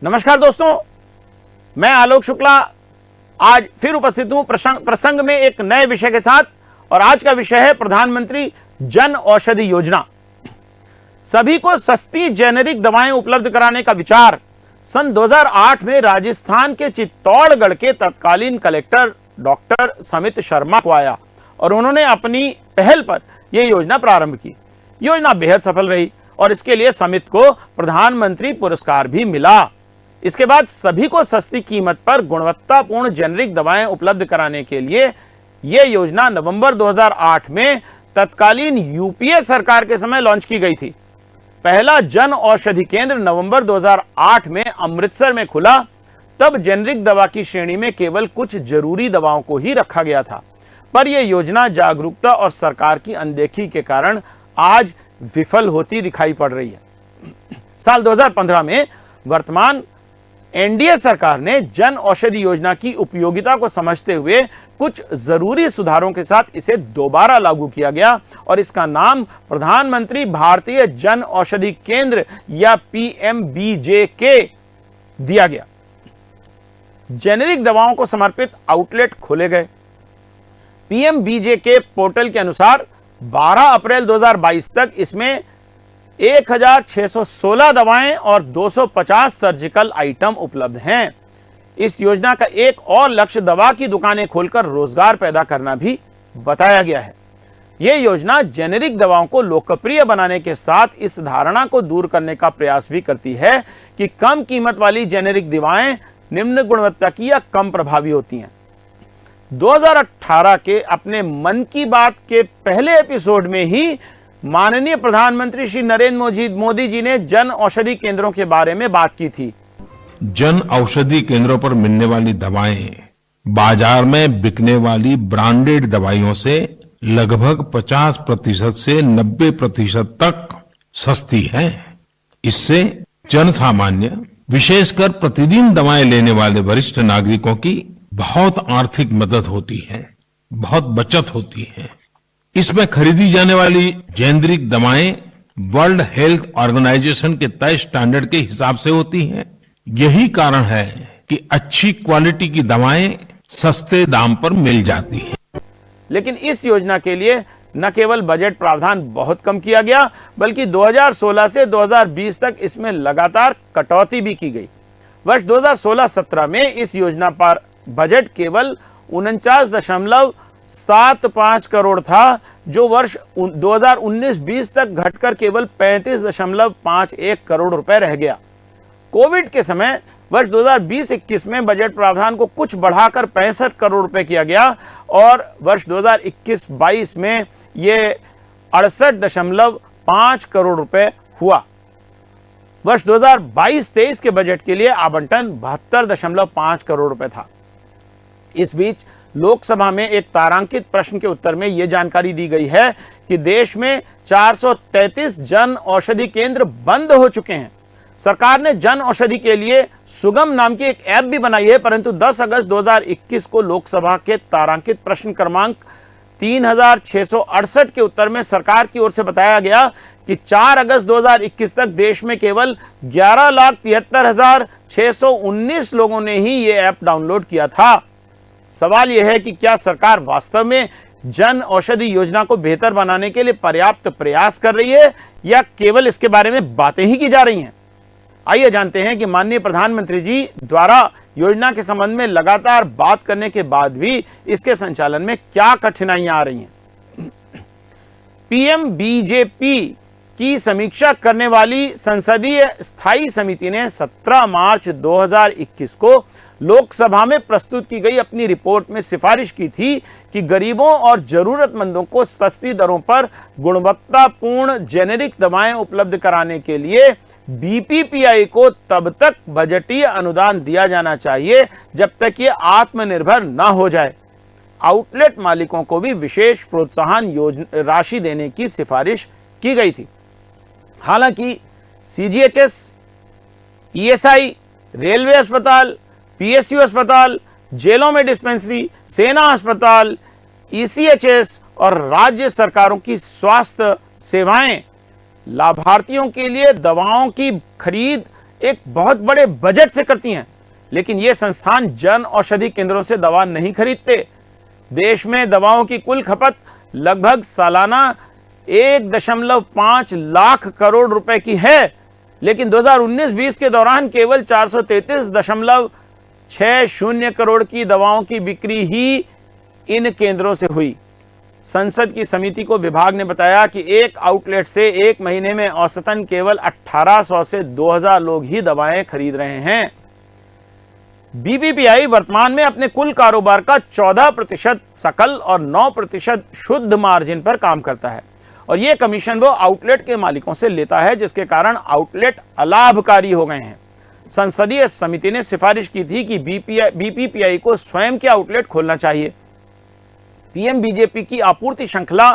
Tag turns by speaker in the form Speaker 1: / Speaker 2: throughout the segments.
Speaker 1: नमस्कार दोस्तों, मैं आलोक शुक्ला आज फिर उपस्थित हूं प्रसंग में एक नए विषय के साथ। और आज का विषय है प्रधानमंत्री जन औषधि योजना। सभी को सस्ती जेनेरिक दवाएं उपलब्ध कराने का विचार सन 2008 में राजस्थान के चित्तौड़गढ़ के तत्कालीन कलेक्टर डॉक्टर समित शर्मा को आया और उन्होंने अपनी पहल पर यह योजना प्रारंभ की। योजना बेहद सफल रही और इसके लिए समित को प्रधानमंत्री पुरस्कार भी मिला। इसके बाद सभी को सस्ती कीमत पर गुणवत्तापूर्ण जेनेरिक दवाएं उपलब्ध कराने के लिए यह योजना नवंबर 2008 में तत्कालीन यूपीए सरकार के समय लॉन्च की गई थी। पहला जन औषधि केंद्र नवंबर 2008 में अमृतसर में खुला। तब जेनेरिक दवा की श्रेणी में केवल कुछ जरूरी दवाओं को ही रखा गया था, पर यह योजना जागरूकता और सरकार की अनदेखी के कारण आज विफल होती दिखाई पड़ रही है। साल 2015 में वर्तमान एनडीए सरकार ने जन औषधि योजना की उपयोगिता को समझते हुए कुछ जरूरी सुधारों के साथ इसे दोबारा लागू किया गया और इसका नाम प्रधानमंत्री भारतीय जन औषधि केंद्र या पीएमबीजेके दिया गया। जेनेरिक दवाओं को समर्पित आउटलेट खोले गए। पीएमबीजेके पोर्टल के अनुसार 12 अप्रैल 2022 तक इसमें 1616 दवाएं और 250 सर्जिकल आइटम उपलब्ध हैं। इस योजना का एक और लक्ष्य दवा की दुकानें खोलकर रोजगार पैदा करना भी बताया गया है। यह योजना जेनेरिक दवाओं को लोकप्रिय बनाने के साथ इस धारणा को दूर करने का प्रयास भी करती है कि कम कीमत वाली जेनेरिक दवाएं निम्न गुणवत्ता की या कम प्रभावी होती हैं। 2018 के अपने मन की बात के पहले एपिसोड में ही माननीय प्रधानमंत्री श्री नरेंद्र मोदी जी ने जन औषधि केंद्रों के बारे में बात की थी।
Speaker 2: जन औषधि केंद्रों पर मिलने वाली दवाएं बाजार में बिकने वाली ब्रांडेड दवाइयों से लगभग 50% से 90% तक सस्ती हैं। इससे जन सामान्य, विशेषकर प्रतिदिन दवाएं लेने वाले वरिष्ठ नागरिकों की बहुत आर्थिक मदद होती है, बहुत बचत होती है। इसमें खरीदी जाने वाली जेनेरिक दवाएं वर्ल्ड हेल्थ ऑर्गेनाइजेशन के तय स्टैंडर्ड के हिसाब से होती हैं। यही कारण है कि अच्छी क्वालिटी की दवाएं सस्ते दाम पर मिल जाती हैं।
Speaker 1: लेकिन इस योजना के लिए न केवल बजट प्रावधान बहुत कम किया गया, बल्कि 2016 से 2020 तक इसमें लगातार कटौती भी की गई। वर्ष 2016-17 में इस योजना पर बजट केवल 49.75 करोड़ था, जो वर्ष 2019-20 तक घटकर केवल 35.51 करोड़ रुपए रह गया। कोविड के समय वर्ष 2020-21 में बजट प्रावधान को कुछ बढ़ाकर 65 करोड़ रुपए किया गया और वर्ष 2021-22 में यह 68.5 करोड़ रुपए हुआ। वर्ष 2022-23 के बजट के लिए आवंटन 72.5 करोड़ रुपए था। इस बीच लोकसभा में एक तारांकित प्रश्न के उत्तर में यह जानकारी दी गई है कि देश में 433 जन औषधि केंद्र बंद हो चुके हैं। सरकार ने जन औषधि के लिए सुगम नाम की एक ऐप भी बनाई है, परंतु 10 अगस्त 2021 को लोकसभा के तारांकित प्रश्न क्रमांक 3668 के उत्तर में सरकार की ओर से बताया गया कि 4 अगस्त 2021 तक देश में केवल 11,73,619 लोगों ने ही ये ऐप डाउनलोड किया था। सवाल यह है कि क्या सरकार वास्तव में जन औषधि योजना को बेहतर बनाने के लिए पर्याप्त प्रयास कर रही है या केवल इसके बारे में बातें ही की जा रही हैं? आइए जानते हैं कि माननीय प्रधानमंत्री जी द्वारा योजना के संबंध में लगातार बात करने के बाद भी इसके संचालन में क्या कठिनाइयां आ रही हैं। पीएमबीजेपी की समीक्षा करने वाली संसदीय स्थायी समिति ने 17 मार्च 2021 को लोकसभा में प्रस्तुत की गई अपनी रिपोर्ट में सिफारिश की थी कि गरीबों और जरूरतमंदों को सस्ती दरों पर गुणवत्तापूर्ण जेनेरिक दवाएं उपलब्ध कराने के लिए बीपीपीआई को तब तक बजटीय अनुदान दिया जाना चाहिए जब तक ये आत्मनिर्भर न हो जाए। आउटलेट मालिकों को भी विशेष प्रोत्साहन राशि देने की सिफारिश की गई थी। हालांकि सीजीएचएस, ईएसआई, रेलवे अस्पताल, पीएसयू अस्पताल, जेलों में डिस्पेंसरी, सेना अस्पताल, ईसीएचएस और राज्य सरकारों की स्वास्थ्य सेवाएं लाभार्थियों के लिए दवाओं की खरीद एक बहुत बड़े बजट से करती हैं, लेकिन ये संस्थान जन औषधि केंद्रों से दवा नहीं खरीदते। देश में दवाओं की कुल खपत लगभग सालाना 1.5 लाख करोड़ रुपए की है, लेकिन 2019-20 के दौरान केवल 433.60 करोड़ की दवाओं की बिक्री ही इन केंद्रों से हुई। संसद की समिति को विभाग ने बताया कि एक आउटलेट से एक महीने में औसतन केवल 1800 से 2000 लोग ही दवाएं खरीद रहे हैं। बीपीपीआई वर्तमान में अपने कुल कारोबार का 14% सकल और 9% शुद्ध मार्जिन पर काम करता है, और यह कमीशन वो आउटलेट के मालिकों से लेता है, जिसके कारण आउटलेट अलाभकारी हो गए हैं। संसदीय समिति ने सिफारिश की थी कि बीपीपीआई को स्वयं के आउटलेट खोलना चाहिए। पीएमबीजेपी की आपूर्ति श्रृंखला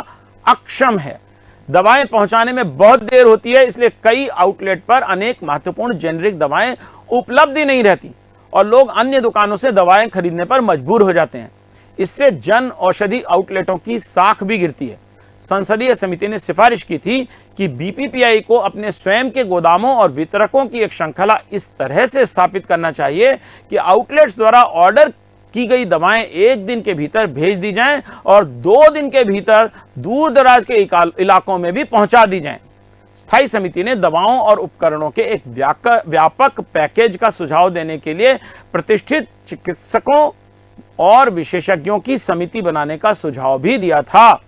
Speaker 1: अक्षम है, दवाएं पहुंचाने में बहुत देर होती है, इसलिए कई आउटलेट पर अनेक महत्वपूर्ण जेनेरिक दवाएं उपलब्ध ही नहीं रहती और लोग अन्य दुकानों से दवाएं खरीदने पर मजबूर हो जाते हैं। इससे जन औषधि आउटलेटों की साख भी गिरती है। संसदीय समिति ने सिफारिश की थी कि बीपीपीआई को अपने स्वयं के गोदामों और वितरकों की एक श्रृंखला इस तरह से स्थापित करना चाहिए कि आउटलेट्स द्वारा ऑर्डर की गई दवाएं 1 दिन के भीतर भेज दी जाएं और 2 दिन के भीतर दूर दराज के इलाकों में भी पहुंचा दी जाएं। स्थायी समिति ने दवाओं और उपकरणों के एक व्यापक पैकेज का सुझाव देने के लिए प्रतिष्ठित चिकित्सकों और विशेषज्ञों की समिति बनाने का सुझाव भी दिया था।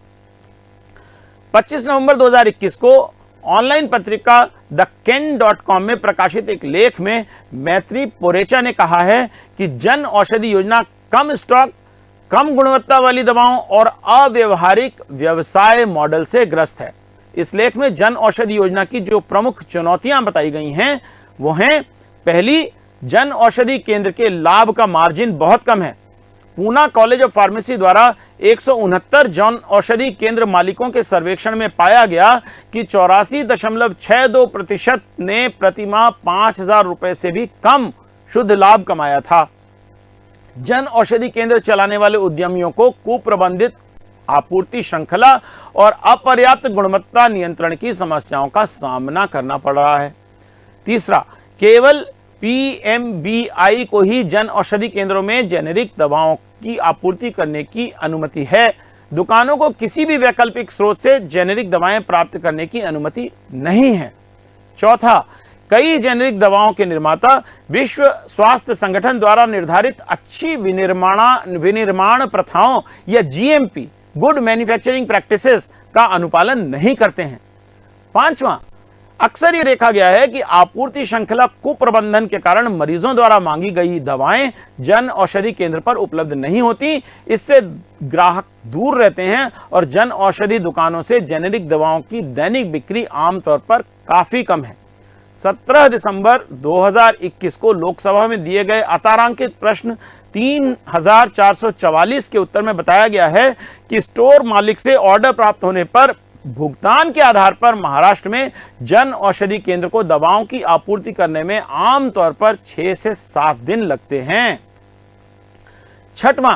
Speaker 1: 25 नवंबर 2021 को ऑनलाइन पत्रिका theken.com में प्रकाशित एक लेख में मैत्री पोरेचा ने कहा है कि जन औषधि योजना कम स्टॉक, कम गुणवत्ता वाली दवाओं और अव्यवहारिक व्यवसाय मॉडल से ग्रस्त है। इस लेख में जन औषधि योजना की जो प्रमुख चुनौतियां बताई गई हैं वो हैं, पहली, जन औषधि केंद्र के लाभ का मार्जिन बहुत कम है। पूना कॉलेज ऑफ फार्मेसी द्वारा 169 जन औषधि केंद्र मालिकों के सर्वेक्षण में पाया गया कि 84.62% ने प्रतिमाह 5000 रुपए से भी कम शुद्ध लाभ कमाया था। जन औषधि केंद्र चलाने वाले उद्यमियों को कुप्रबंधित आपूर्ति श्रृंखला और अपर्याप्त गुणवत्ता नियंत्रण की समस्याओं का सामना करना पड़ रहा है। तीसरा, केवल पीएमबीआई को ही जन औषधि केंद्रों में जेनेरिक दवाओं की आपूर्ति करने की अनुमति है। दुकानों को किसी भी वैकल्पिक स्रोत से जेनेरिक दवाएं प्राप्त करने की अनुमति नहीं है। चौथा, कई जेनेरिक दवाओं के निर्माता विश्व स्वास्थ्य संगठन द्वारा निर्धारित अच्छी विनिर्माण प्रथाओं या जीएमपी, गुड मैन्युफैक्चरिंग प्रैक्टिसेस का अनुपालन नहीं करते हैं। पांचवा, अक्सर ये देखा गया है कि आपूर्ति श्रृंखला कुप्रबंधन के कारण मरीजों द्वारा मांगी गई दवाएं जन औषधि केंद्र पर उपलब्ध नहीं होती। इससे ग्राहक दूर रहते हैं और जन औषधि दुकानों से जेनेरिक दवाओं की दैनिक बिक्री आमतौर पर काफी कम है। 17 दिसंबर 2021 को लोकसभा में दिए गए अतारांकित प्रश्न 3444 के उत्तर में बताया गया है कि स्टोर मालिक से ऑर्डर प्राप्त होने पर भुगतान के आधार पर महाराष्ट्र में जन औषधि केंद्र को दवाओं की आपूर्ति करने में आमतौर पर 6 से 7 दिन लगते हैं। छठवां,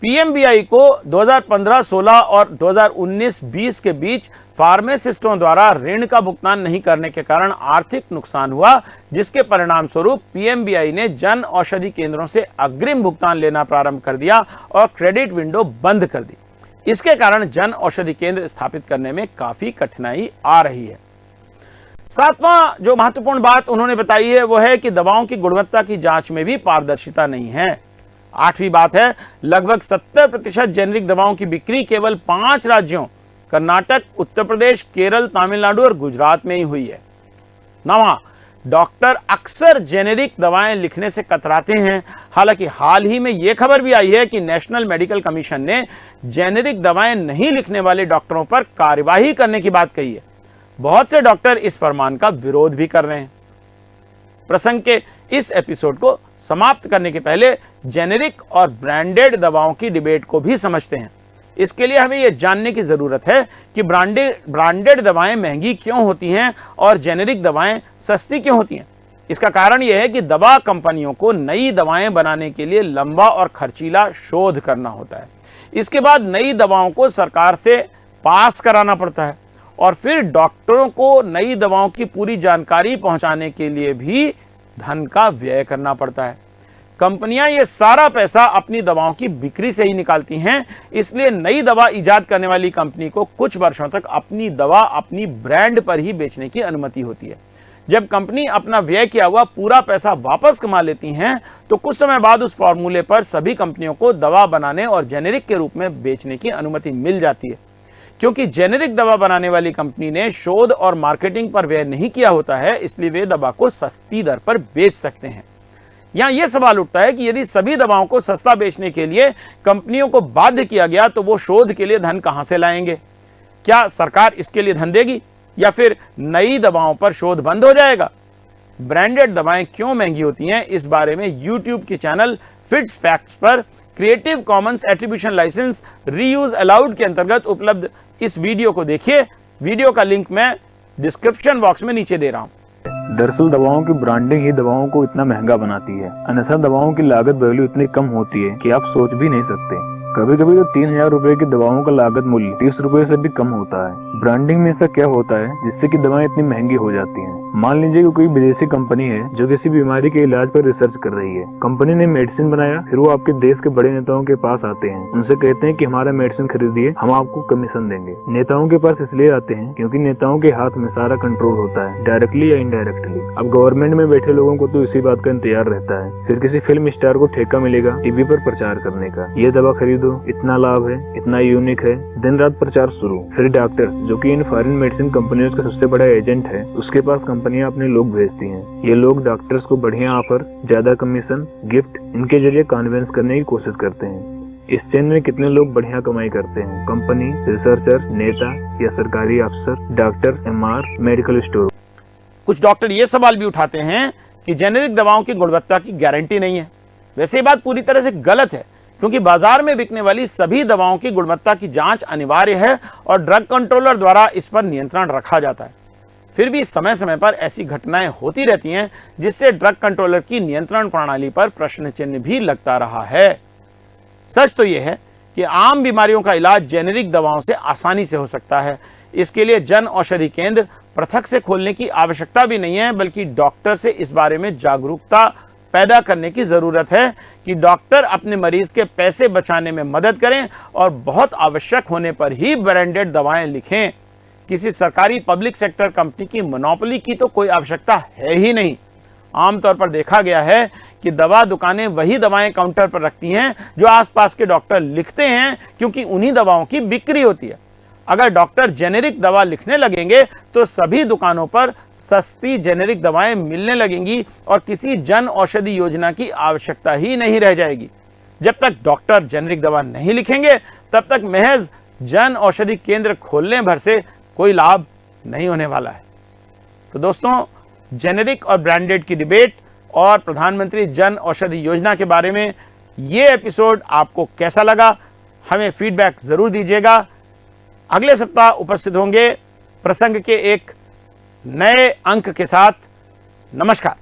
Speaker 1: पीएमबीआई को 2015-16 और 2019-20 के बीच फार्मासिस्टों द्वारा ऋण का भुगतान नहीं करने के कारण आर्थिक नुकसान हुआ, जिसके परिणाम स्वरूप पीएमबीआई ने जन औषधि केंद्रों से अग्रिम भुगतान लेना प्रारंभ कर दिया और क्रेडिट विंडो बंद कर दी। इसके कारण जन औषधि केंद्र स्थापित करने में काफी कठिनाई आ रही है। सातवां जो महत्वपूर्ण बात उन्होंने बताई है वो है कि दवाओं की गुणवत्ता की जांच में भी पारदर्शिता नहीं है। आठवीं बात है, लगभग 70% जेनेरिक दवाओं की बिक्री केवल 5 राज्यों कर्नाटक, उत्तर प्रदेश, केरल, तमिलनाडु और गुजरात में ही हुई है। नौवां, डॉक्टर अक्सर जेनेरिक दवाएं लिखने से कतराते हैं। हालांकि हाल ही में यह खबर भी आई है कि नेशनल मेडिकल कमीशन ने जेनेरिक दवाएं नहीं लिखने वाले डॉक्टरों पर कार्यवाही करने की बात कही है। बहुत से डॉक्टर इस फरमान का विरोध भी कर रहे हैं। प्रसंग के इस एपिसोड को समाप्त करने के पहले जेनेरिक और ब्रांडेड दवाओं की डिबेट को भी समझते हैं। इसके लिए हमें यह जानने की जरूरत है कि ब्रांडेड दवाएं महंगी क्यों होती हैं और जेनेरिक दवाएं सस्ती क्यों होती हैं। इसका कारण यह है कि दवा कंपनियों को नई दवाएं बनाने के लिए लंबा और खर्चीला शोध करना होता है। इसके बाद नई दवाओं को सरकार से पास कराना पड़ता है और फिर डॉक्टरों को नई दवाओं की पूरी जानकारी पहुंचाने के लिए भी धन का व्यय करना पड़ता है। कंपनियां ये सारा पैसा अपनी दवाओं की बिक्री से ही निकालती हैं, इसलिए नई दवा इजाद करने वाली कंपनी को कुछ वर्षों तक अपनी दवा अपनी ब्रांड पर ही बेचने की अनुमति होती है। जब कंपनी अपना व्यय किया हुआ पूरा पैसा वापस कमा लेती हैं, तो कुछ समय बाद उस फॉर्मूले पर सभी कंपनियों को दवा बनाने और जेनेरिक के रूप में बेचने की अनुमति मिल जाती है। क्योंकि जेनेरिक दवा बनाने वाली कंपनी ने शोध और मार्केटिंग पर व्यय नहीं किया होता है, इसलिए वे दवा को सस्ती दर पर बेच सकते हैं। यहां यह सवाल उठता है कि यदि सभी दवाओं को सस्ता बेचने के लिए कंपनियों को बाध्य किया गया, तो वो शोध के लिए धन कहां से लाएंगे? क्या सरकार इसके लिए धन देगी या फिर नई दवाओं पर शोध बंद हो जाएगा? ब्रांडेड दवाएं क्यों महंगी होती हैं, इस बारे में YouTube के चैनल फिट्स फैक्ट्स पर creative commons attribution licence reuse allowed के अंतर्गत उपलब्ध इस वीडियो को देखिए। वीडियो का लिंक मैं डिस्क्रिप्शन बॉक्स में नीचे दे रहा हूं।
Speaker 3: दरअसल दवाओं की ब्रांडिंग ही दवाओं को इतना महंगा बनाती है, अन्यथा दवाओं की लागत वैल्यू इतनी कम होती है कि आप सोच भी नहीं सकते। कभी कभी तो 3000 रुपए की दवाओं का लागत मूल्य 30 रुपए से भी कम होता है। ब्रांडिंग में ऐसा क्या होता है जिससे कि दवाएं इतनी महंगी हो जाती हैं? मान लीजिए कि कोई विदेशी कंपनी है जो किसी बीमारी के इलाज पर रिसर्च कर रही है। कंपनी ने मेडिसिन बनाया, फिर वो आपके देश के बड़े नेताओं के पास आते हैं, उनसे कहते हैं कि हमारा मेडिसिन खरीदिए, हम आपको कमीशन देंगे। नेताओं के पास इसलिए आते हैं क्योंकि नेताओं के हाथ में सारा कंट्रोल होता है, डायरेक्टली या इनडायरेक्टली। अब गवर्नमेंट में बैठे लोगों को तो इसी बात का इंतजार रहता है, फिर किसी फिल्म स्टार को ठेका मिलेगा टीवी पर प्रचार करने का, ये दवा खरीदो, इतना लाभ है, इतना यूनिक है, दिन रात प्रचार शुरू। फिर डॉक्टर जो कि इन फॉरेन मेडिसिन कंपनियों का सबसे बड़ा एजेंट है, उसके पास कंपनियां अपने लोग भेजती हैं। ये लोग डॉक्टर्स को बढ़िया ऑफर, ज्यादा कमीशन, गिफ्ट इनके जरिए कन्विंस करने की कोशिश करते हैं। इस चेन में कितने लोग बढ़िया कमाई करते हैं? कंपनी, रिसर्चर, नेता या सरकारी अफसर, डॉक्टर, MR, मेडिकल स्टोर।
Speaker 1: कुछ डॉक्टर ये सवाल भी उठाते हैं कि जेनेरिक दवाओं की गुणवत्ता की गारंटी नहीं है। वैसे ये बात पूरी तरह से गलत है, क्योंकि बाजार में बिकने वाली सभी दवाओं की गुणवत्ता की जांच अनिवार्य है और ड्रग कंट्रोलर द्वारा इस पर नियंत्रण रखा जाता है। फिर भी समय समय पर ऐसी घटनाएं होती रहती हैं, जिससे ड्रग कंट्रोलर की नियंत्रण प्रणाली पर प्रश्न चिन्ह भी लगता रहा है। सच तो यह है कि आम बीमारियों का इलाज जेनेरिक दवाओं से आसानी से हो सकता है। इसके लिए जन औषधि केंद्र पृथक से खोलने की आवश्यकता भी नहीं है, बल्कि डॉक्टर से इस बारे में जागरूकता पैदा करने की जरूरत है कि डॉक्टर अपने मरीज के पैसे बचाने में मदद करें और बहुत आवश्यक होने पर ही ब्रांडेड दवाएं लिखें। किसी सरकारी पब्लिक सेक्टर कंपनी की मोनोपोली की तो कोई आवश्यकता है ही नहीं। आमतौर पर देखा गया है कि दवा दुकानें वही दवाएं काउंटर पर रखती हैं जो आसपास के डॉक्टर लिखते हैं, क्योंकि उन्हीं दवाओं की बिक्री होती है। अगर डॉक्टर जेनेरिक दवा लिखने लगेंगे तो सभी दुकानों पर सस्ती जेनेरिक दवाएं मिलने लगेंगी और किसी जन औषधि योजना की आवश्यकता ही नहीं रह जाएगी। जब तक डॉक्टर जेनेरिक दवा नहीं लिखेंगे, तब तक महज जन औषधि केंद्र खोलने भर से कोई लाभ नहीं होने वाला है। तो दोस्तों, जेनेरिक और ब्रांडेड की डिबेट और प्रधानमंत्री जन औषधि योजना के बारे में ये एपिसोड आपको कैसा लगा, हमें फीडबैक जरूर दीजिएगा। अगले सप्ताह उपस्थित होंगे प्रसंग के एक नए अंक के साथ। नमस्कार।